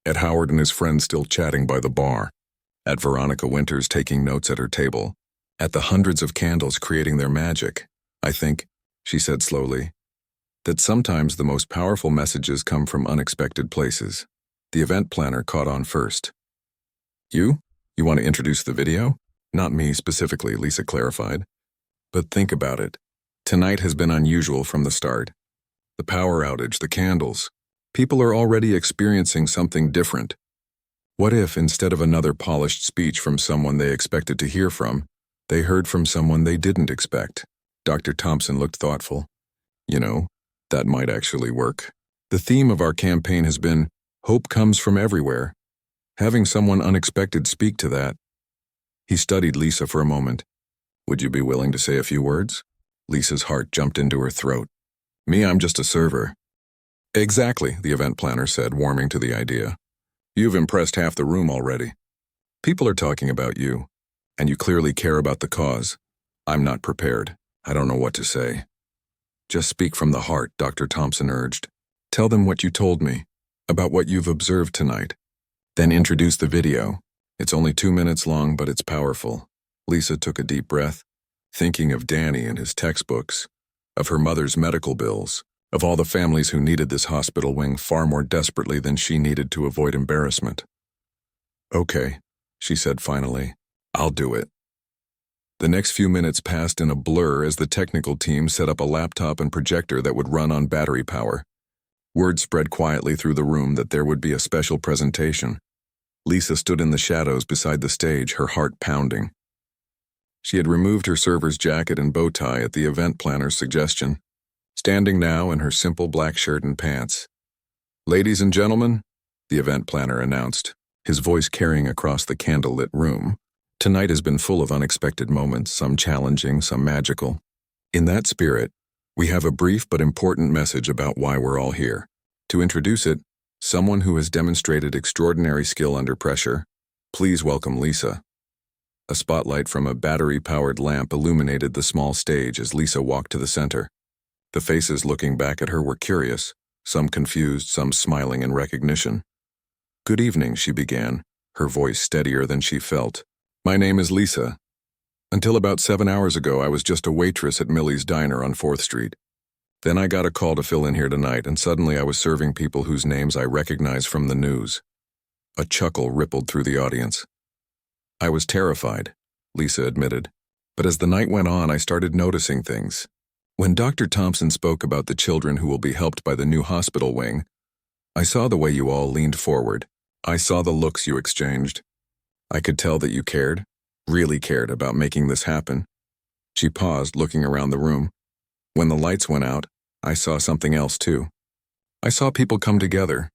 At Howard and his friends still chatting by the bar. At Veronica Winters taking notes at her table. At the hundreds of candles creating their magic. I think, she said slowly, that sometimes the most powerful messages come from unexpected places. The event planner caught on first. You? You want to introduce the video? Not me specifically, Lisa clarified. But think about it. Tonight has been unusual from the start. The power outage, the candles. People are already experiencing something different. What if, instead of another polished speech from someone they expected to hear from, they heard from someone they didn't expect? Dr. Thompson looked thoughtful. You know, that might actually work. The theme of our campaign has been, hope comes from everywhere. Having someone unexpected speak to that. He studied Lisa for a moment. Would you be willing to say a few words? Lisa's heart jumped into her throat. Me, I'm just a server. Exactly, the event planner said, warming to the idea. You've impressed half the room already. People are talking about you, and you clearly care about the cause. I'm not prepared. I don't know what to say. Just speak from the heart, Dr. Thompson urged. Tell them what you told me, about what you've observed tonight. Then introduce the video. It's only 2 minutes long, but it's powerful. Lisa took a deep breath, thinking of Danny and his textbooks, of her mother's medical bills, of all the families who needed this hospital wing far more desperately than she needed to avoid embarrassment. Okay, she said finally. I'll do it. The next few minutes passed in a blur as the technical team set up a laptop and projector that would run on battery power. Word spread quietly through the room that there would be a special presentation. Lisa stood in the shadows beside the stage, her heart pounding. She had removed her server's jacket and bow tie at the event planner's suggestion, standing now in her simple black shirt and pants. "Ladies and gentlemen," the event planner announced, his voice carrying across the candlelit room, "tonight has been full of unexpected moments, some challenging, some magical. In that spirit, we have a brief but important message about why we're all here. To introduce it, someone who has demonstrated extraordinary skill under pressure. Please welcome Lisa." A spotlight from a battery-powered lamp illuminated the small stage as Lisa walked to the center. The faces looking back at her were curious, some confused, some smiling in recognition. "Good evening," she began, her voice steadier than she felt. "My name is Lisa. Until about 7 hours ago, I was just a waitress at Millie's Diner on 4th Street. Then I got a call to fill in here tonight, and suddenly I was serving people whose names I recognize from the news." A chuckle rippled through the audience. "I was terrified," Lisa admitted. "But as the night went on, I started noticing things. When Dr. Thompson spoke about the children who will be helped by the new hospital wing, I saw the way you all leaned forward. I saw the looks you exchanged. I could tell that you cared, really cared about making this happen." She paused, looking around the room. "When the lights went out, I saw something else too. I saw people come together.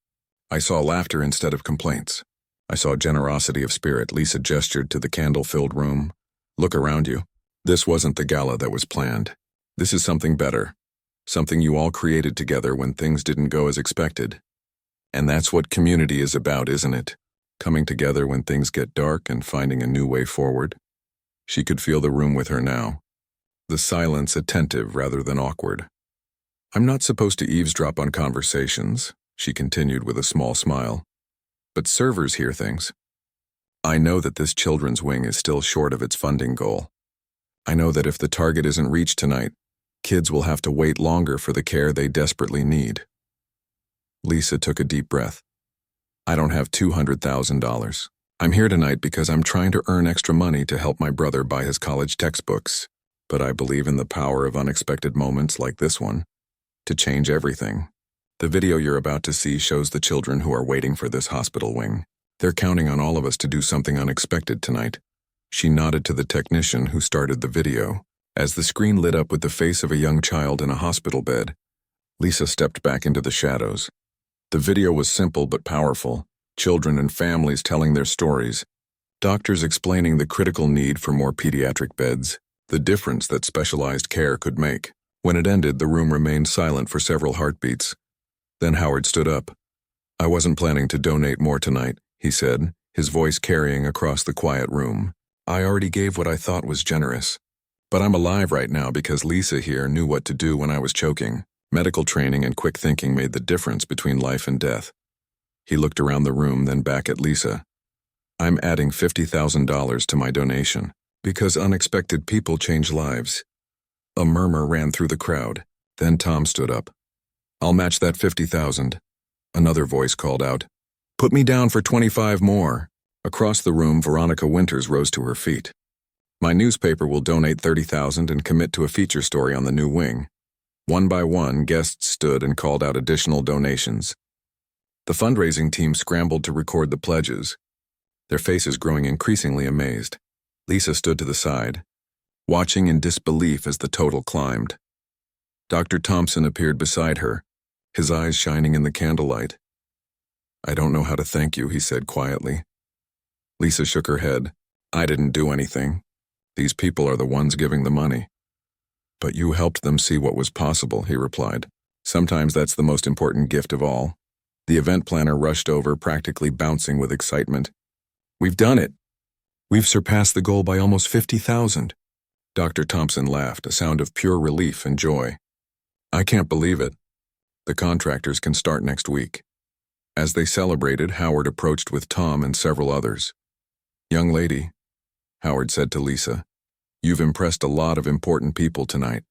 I saw laughter instead of complaints. I saw generosity of spirit." Lisa gestured to the candle-filled room. "Look around you. This wasn't the gala that was planned. This is something better. Something you all created together when things didn't go as expected. And that's what community is about, isn't it? Coming together when things get dark and finding a new way forward." She could feel the room with her now, the silence attentive rather than awkward. "I'm not supposed to eavesdrop on conversations," she continued with a small smile. "But servers hear things. I know that this children's wing is still short of its funding goal. I know that if the target isn't reached tonight, kids will have to wait longer for the care they desperately need." Lisa took a deep breath. "I don't have $200,000. I'm here tonight because I'm trying to earn extra money to help my brother buy his college textbooks. But I believe in the power of unexpected moments like this one to change everything. The video you're about to see shows the children who are waiting for this hospital wing. They're counting on all of us to do something unexpected tonight." She nodded to the technician who started the video. As the screen lit up with the face of a young child in a hospital bed, Lisa stepped back into the shadows. The video was simple but powerful. Children and families telling their stories. Doctors explaining the critical need for more pediatric beds, the difference that specialized care could make. When it ended, the room remained silent for several heartbeats. Then Howard stood up. "I wasn't planning to donate more tonight," he said, his voice carrying across the quiet room. "I already gave what I thought was generous. But I'm alive right now because Lisa here knew what to do when I was choking. Medical training and quick thinking made the difference between life and death." He looked around the room, then back at Lisa. "I'm adding $50,000 to my donation because unexpected people change lives." A murmur ran through the crowd. Then Tom stood up. "I'll match that 50,000. Another voice called out, "Put me down for 25 more. Across the room, Veronica Winters rose to her feet. "My newspaper will donate 30,000 and commit to a feature story on the new wing." One by one, guests stood and called out additional donations. The fundraising team scrambled to record the pledges, their faces growing increasingly amazed. Lisa stood to the side, watching in disbelief as the total climbed. Dr. Thompson appeared beside her, his eyes shining in the candlelight. "I don't know how to thank you," he said quietly. Lisa shook her head. "I didn't do anything. These people are the ones giving the money." "But you helped them see what was possible," he replied. "Sometimes that's the most important gift of all." The event planner rushed over, practically bouncing with excitement. "We've done it! We've surpassed the goal by almost 50,000. Dr. Thompson laughed, a sound of pure relief and joy. "I can't believe it. The contractors can start next week." As they celebrated, Howard approached with Tom and several others. "Young lady," Howard said to Lisa, "you've impressed a lot of important people tonight.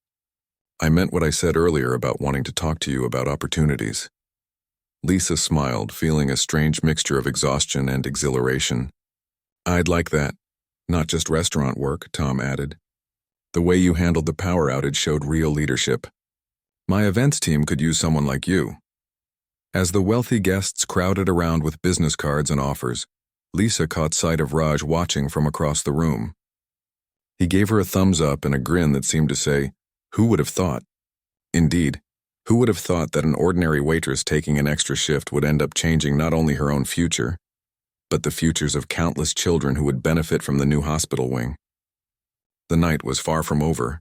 I meant what I said earlier about wanting to talk to you about opportunities." Lisa smiled, feeling a strange mixture of exhaustion and exhilaration. I'd like that. Not just restaurant work, Tom added. The way you handled the power outage showed real leadership. My events team could use someone like you. As the wealthy guests crowded around with business cards and offers, Lisa caught sight of Raj watching from across the room. He gave her a thumbs up and a grin that seemed to say, "Who would have thought?" Indeed, who would have thought that an ordinary waitress taking an extra shift would end up changing not only her own future, but the futures of countless children who would benefit from the new hospital wing? The night was far from over,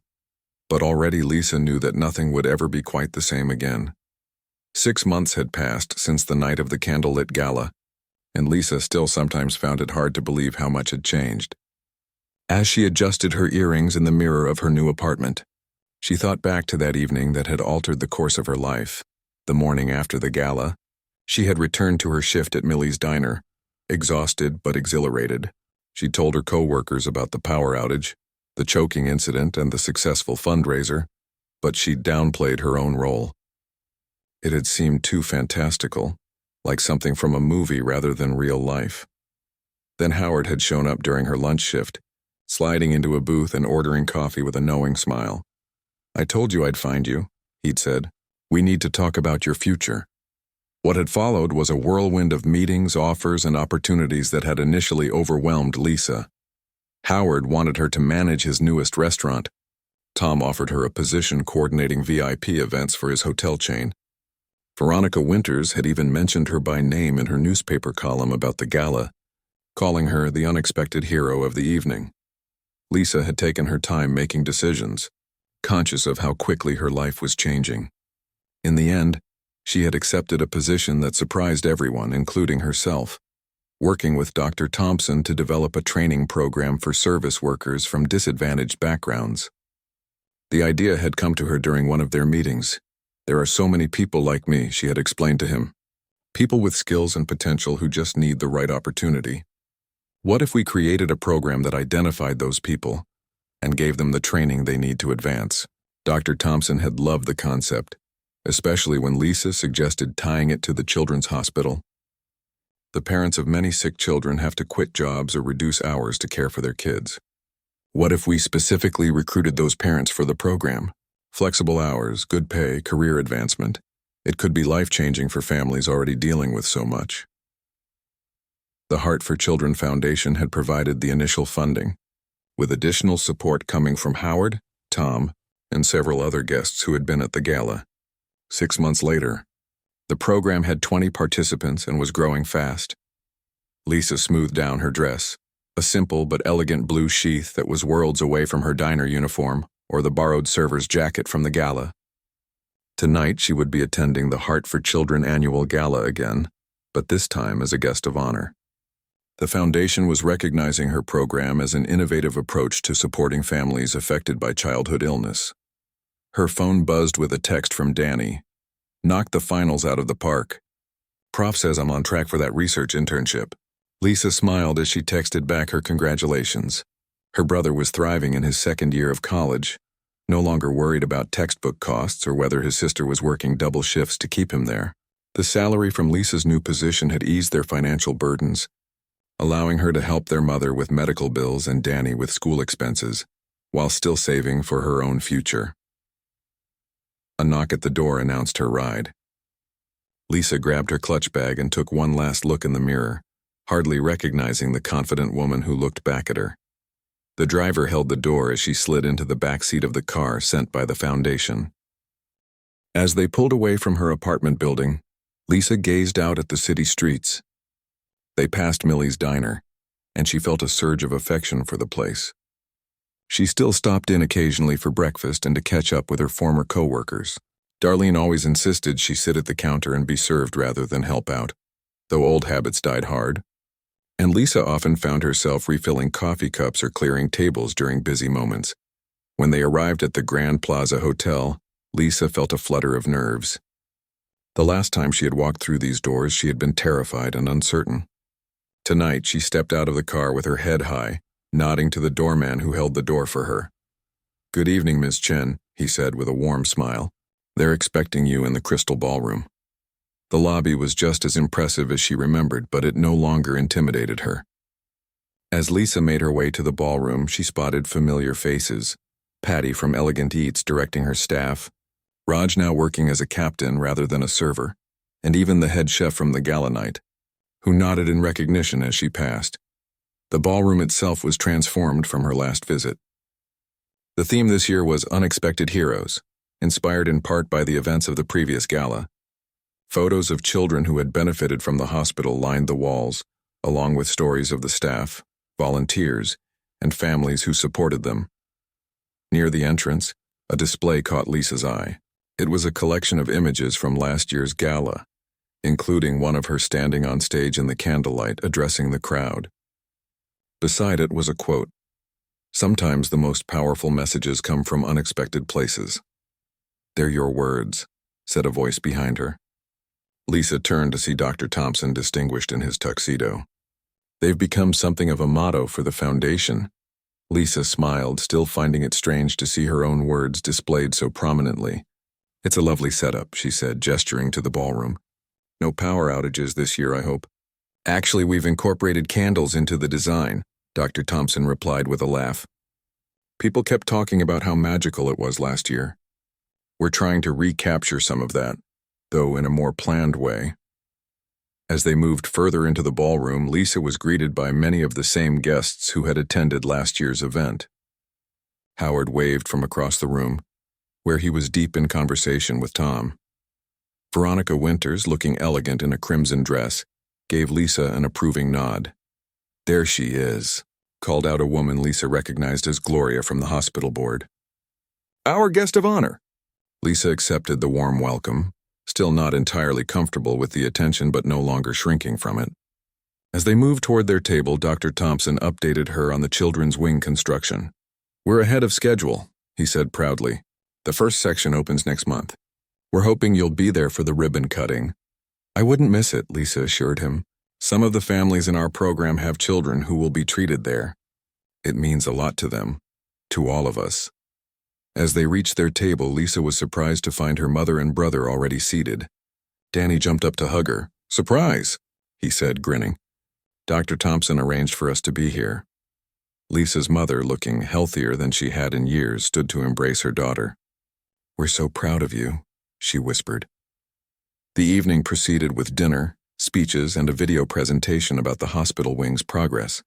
but already Lisa knew that nothing would ever be quite the same again. 6 months had passed since the night of the candlelit gala, and Lisa still sometimes found it hard to believe how much had changed. As she adjusted her earrings in the mirror of her new apartment, she thought back to that evening that had altered the course of her life. The morning after the gala, she had returned to her shift at Millie's diner, exhausted but exhilarated. She told her co-workers about the power outage, the choking incident, and the successful fundraiser, but she downplayed her own role. It had seemed too fantastical, like something from a movie rather than real life. Then Howard had shown up during her lunch shift, sliding into a booth and ordering coffee with a knowing smile. "I told you I'd find you," he'd said. "We need to talk about your future." What had followed was a whirlwind of meetings, offers, and opportunities that had initially overwhelmed Lisa. Howard wanted her to manage his newest restaurant. Tom offered her a position coordinating VIP events for his hotel chain. Veronica Winters had even mentioned her by name in her newspaper column about the gala, calling her the unexpected hero of the evening. Lisa had taken her time making decisions, conscious of how quickly her life was changing. In the end, she had accepted a position that surprised everyone, including herself, working with Dr. Thompson to develop a training program for service workers from disadvantaged backgrounds. The idea had come to her during one of their meetings. "There are so many people like me," she had explained to him. "People with skills and potential who just need the right opportunity. What if we created a program that identified those people and gave them the training they need to advance?" Dr. Thompson had loved the concept, especially when Lisa suggested tying it to the children's hospital. The parents of many sick children have to quit jobs or reduce hours to care for their kids. What if we specifically recruited those parents for the program? Flexible hours, good pay, career advancement. It could be life-changing for families already dealing with so much. The Heart for Children Foundation had provided the initial funding, with additional support coming from Howard, Tom, and several other guests who had been at the gala. 6 months later, the program had 20 participants and was growing fast. Lisa smoothed down her dress, a simple but elegant blue sheath that was worlds away from her diner uniform or the borrowed server's jacket from the gala. Tonight she would be attending the Heart for Children annual gala again, but this time as a guest of honor. The foundation was recognizing her program as an innovative approach to supporting families affected by childhood illness. Her phone buzzed with a text from Danny. "Knocked the finals out of the park. Prof says I'm on track for that research internship." Lisa smiled as she texted back her congratulations. Her brother was thriving in his second year of college, no longer worried about textbook costs or whether his sister was working double shifts to keep him there. The salary from Lisa's new position had eased their financial burdens, allowing her to help their mother with medical bills and Danny with school expenses, while still saving for her own future. A knock at the door announced her ride. Lisa grabbed her clutch bag and took one last look in the mirror, hardly recognizing the confident woman who looked back at her. The driver held the door as she slid into the back seat of the car sent by the foundation. As they pulled away from her apartment building, Lisa gazed out at the city streets. They passed Millie's diner, and she felt a surge of affection for the place. She still stopped in occasionally for breakfast and to catch up with her former co-workers. Darlene always insisted she sit at the counter and be served rather than help out, though old habits died hard. And Lisa often found herself refilling coffee cups or clearing tables during busy moments. When they arrived at the Grand Plaza Hotel, Lisa felt a flutter of nerves. The last time she had walked through these doors, she had been terrified and uncertain. Tonight, she stepped out of the car with her head high, nodding to the doorman who held the door for her. "Good evening, Miss Chen," he said with a warm smile. "They're expecting you in the Crystal Ballroom." The lobby was just as impressive as she remembered, but it no longer intimidated her. As Lisa made her way to the ballroom, she spotted familiar faces. Patty from Elegant Eats directing her staff, Raj now working as a captain rather than a server, and even the head chef from the gala night, who nodded in recognition as she passed. The ballroom itself was transformed from her last visit. The theme this year was Unexpected Heroes, inspired in part by the events of the previous gala. Photos of children who had benefited from the hospital lined the walls, along with stories of the staff, volunteers, and families who supported them. Near the entrance, a display caught Lisa's eye. It was a collection of images from last year's gala, including one of her standing on stage in the candlelight addressing the crowd. Beside it was a quote, "Sometimes the most powerful messages come from unexpected places." "They're your words," said a voice behind her. Lisa turned to see Dr. Thompson distinguished in his tuxedo. "They've become something of a motto for the foundation." Lisa smiled, still finding it strange to see her own words displayed so prominently. "It's a lovely setup," she said, gesturing to the ballroom. "No power outages this year, I hope." "Actually, we've incorporated candles into the design," Dr. Thompson replied with a laugh. "People kept talking about how magical it was last year. We're trying to recapture some of that, though in a more planned way." As they moved further into the ballroom, Lisa was greeted by many of the same guests who had attended last year's event. Howard waved from across the room, where he was deep in conversation with Tom. Veronica Winters, looking elegant in a crimson dress, gave Lisa an approving nod. "There she is," called out a woman Lisa recognized as Gloria from the hospital board. "Our guest of honor." Lisa accepted the warm welcome, still not entirely comfortable with the attention but no longer shrinking from it. As they moved toward their table, Dr. Thompson updated her on the children's wing construction. "We're ahead of schedule," he said proudly. "The first section opens next month. We're hoping you'll be there for the ribbon cutting." "I wouldn't miss it," Lisa assured him. "Some of the families in our program have children who will be treated there. It means a lot to them, to all of us." As they reached their table, Lisa was surprised to find her mother and brother already seated. Danny jumped up to hug her. "Surprise," he said, grinning. "Dr. Thompson arranged for us to be here." Lisa's mother, looking healthier than she had in years, stood to embrace her daughter. "We're so proud of you," she whispered. The evening proceeded with dinner, speeches, and a video presentation about the hospital wing's progress.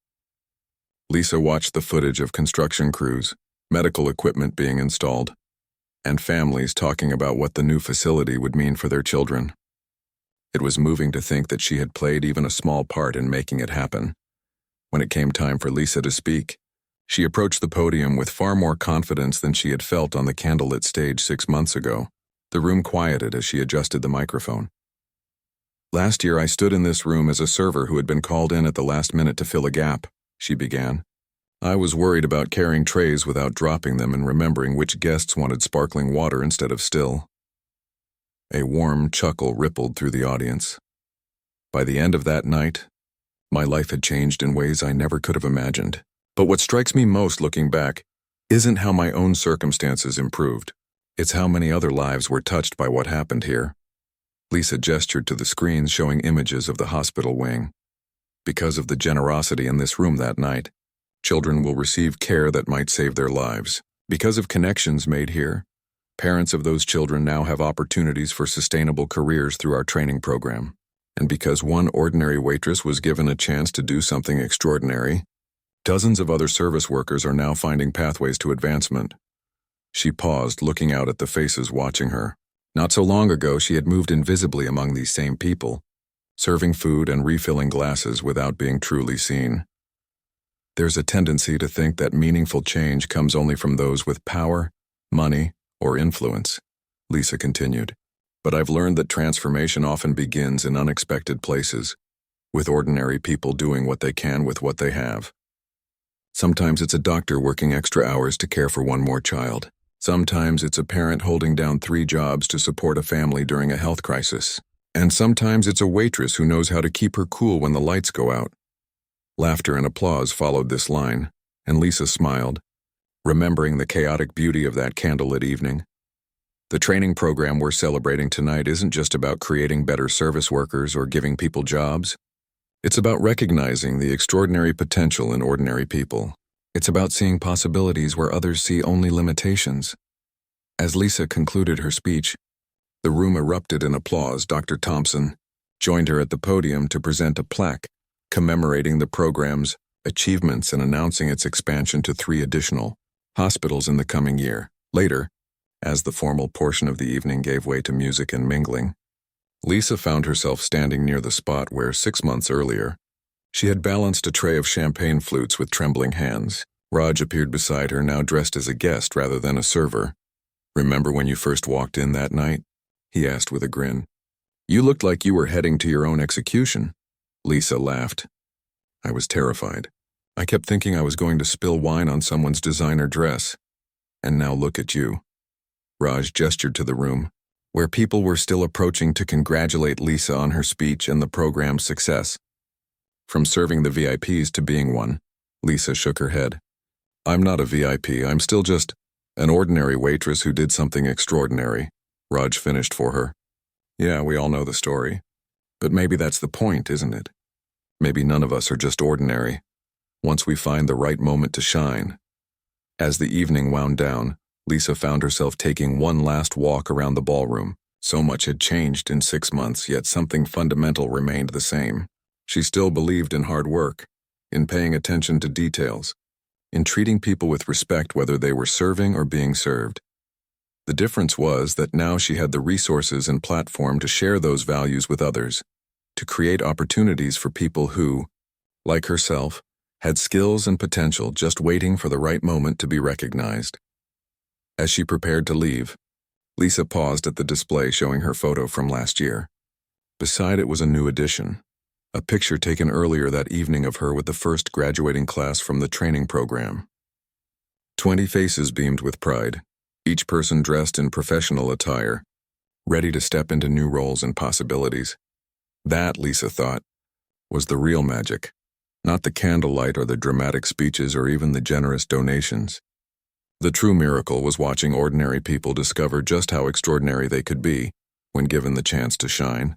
Lisa watched the footage of construction crews, medical equipment being installed, and families talking about what the new facility would mean for their children. It was moving to think that she had played even a small part in making it happen. When it came time for Lisa to speak, she approached the podium with far more confidence than she had felt on the candlelit stage 6 months ago. The room quieted as she adjusted the microphone. "Last year I stood in this room as a server who had been called in at the last minute to fill a gap," she began. "I was worried about carrying trays without dropping them and remembering which guests wanted sparkling water instead of still." A warm chuckle rippled through the audience. "By the end of that night, my life had changed in ways I never could have imagined. But what strikes me most looking back isn't how my own circumstances improved. It's how many other lives were touched by what happened here." Lisa gestured to the screens showing images of the hospital wing. "Because of the generosity in this room that night, children will receive care that might save their lives. Because of connections made here, parents of those children now have opportunities for sustainable careers through our training program. And because one ordinary waitress was given a chance to do something extraordinary, dozens of other service workers are now finding pathways to advancement." She paused, looking out at the faces watching her. Not so long ago, she had moved invisibly among these same people, serving food and refilling glasses without being truly seen. "There's a tendency to think that meaningful change comes only from those with power, money, or influence," Lisa continued. "But I've learned that transformation often begins in unexpected places, with ordinary people doing what they can with what they have. Sometimes it's a doctor working extra hours to care for one more child. Sometimes it's a parent holding down 3 jobs to support a family during a health crisis. And sometimes it's a waitress who knows how to keep her cool when the lights go out." Laughter and applause followed this line, and Lisa smiled, remembering the chaotic beauty of that candlelit evening. The training program we're celebrating tonight isn't just about creating better service workers or giving people jobs. It's about recognizing the extraordinary potential in ordinary people. It's about seeing possibilities where others see only limitations. As Lisa concluded her speech, the room erupted in applause. Dr. Thompson joined her at the podium to present a plaque commemorating the program's achievements and announcing its expansion to 3 additional hospitals in the coming year. Later, as the formal portion of the evening gave way to music and mingling, Lisa found herself standing near the spot where 6 months earlier, she had balanced a tray of champagne flutes with trembling hands. Raj appeared beside her, now dressed as a guest rather than a server. "Remember when you first walked in that night?" he asked with a grin. "You looked like you were heading to your own execution." Lisa laughed. "I was terrified. I kept thinking I was going to spill wine on someone's designer dress. And now look at you." Raj gestured to the room, where people were still approaching to congratulate Lisa on her speech and the program's success. From serving the VIPs to being one, Lisa shook her head. "I'm not a VIP, I'm still just an ordinary waitress who did something extraordinary," Raj finished for her. "Yeah, we all know the story. But maybe that's the point, isn't it? Maybe none of us are just ordinary, once we find the right moment to shine." As the evening wound down, Lisa found herself taking one last walk around the ballroom. So much had changed in 6 months, yet something fundamental remained the same. She still believed in hard work, in paying attention to details, in treating people with respect whether they were serving or being served. The difference was that now she had the resources and platform to share those values with others, to create opportunities for people who, like herself, had skills and potential just waiting for the right moment to be recognized. As she prepared to leave, Lisa paused at the display showing her photo from last year. Beside it was a new addition, a picture taken earlier that evening of her with the first graduating class from the training program. 20 faces beamed with pride, each person dressed in professional attire, ready to step into new roles and possibilities. That, Lisa thought, was the real magic, not the candlelight or the dramatic speeches or even the generous donations. The true miracle was watching ordinary people discover just how extraordinary they could be when given the chance to shine.